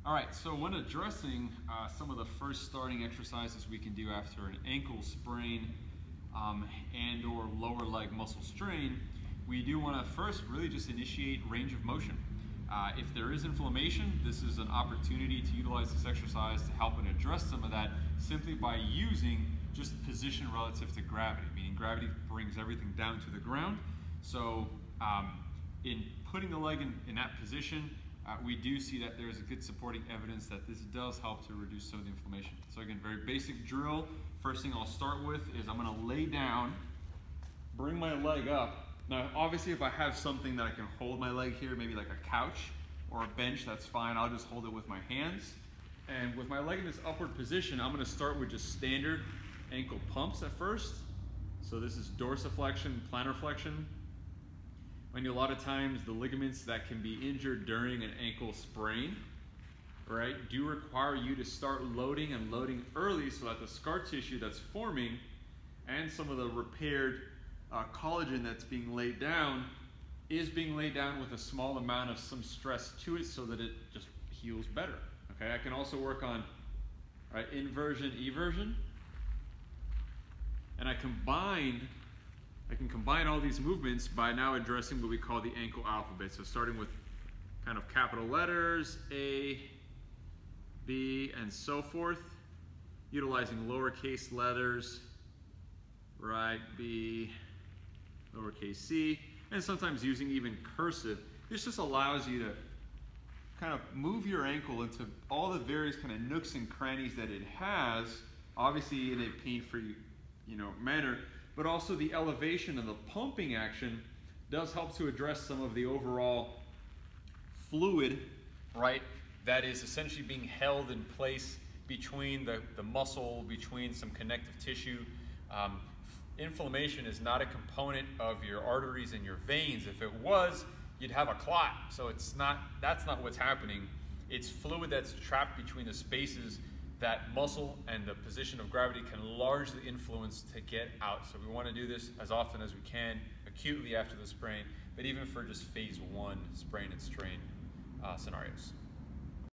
All right, so when addressing some of the first starting exercises we can do after an ankle sprain and or lower leg muscle strain, we do want to first really just initiate range of motion. If there is inflammation, this is an opportunity to utilize this exercise to help and address some of that simply by using just position relative to gravity, meaning gravity brings everything down to the ground. So in putting the leg in that position, we do see that there's a good supporting evidence that this does help to reduce some of the inflammation. So again, very basic drill. First thing I'll start with is I'm gonna lay down, bring my leg up. Now, obviously if I have something that I can hold my leg here, maybe like a couch or a bench, that's fine. I'll just hold it with my hands. And with my leg in this upward position, I'm gonna start with just standard ankle pumps at first. So this is dorsiflexion, plantar flexion. And a lot of times the ligaments that can be injured during an ankle sprain, right, do require you to start loading and loading early so that the scar tissue that's forming and some of the repaired collagen that's being laid down is being laid down with a small amount of some stress to it so that it just heals better. Okay, I can also work on inversion, eversion, and I can combine all these movements by now addressing what we call the ankle alphabet. So starting with kind of capital letters, A, B, and so forth, utilizing lowercase letters, right, B, lowercase c, and sometimes using even cursive. This just allows you to kind of move your ankle into all the various kind of nooks and crannies that it has, obviously in a pain-free, manner, but also the elevation and the pumping action does help to address some of the overall fluid, right, that is essentially being held in place between the muscle, between some connective tissue. Inflammation is not a component of your arteries and your veins. If it was, you'd have a clot. So that's not what's happening. It's fluid that's trapped between the spaces that muscle and the position of gravity can largely influence to get out. So we want to do this as often as we can, acutely after the sprain, but even for just phase 1 sprain and strain scenarios.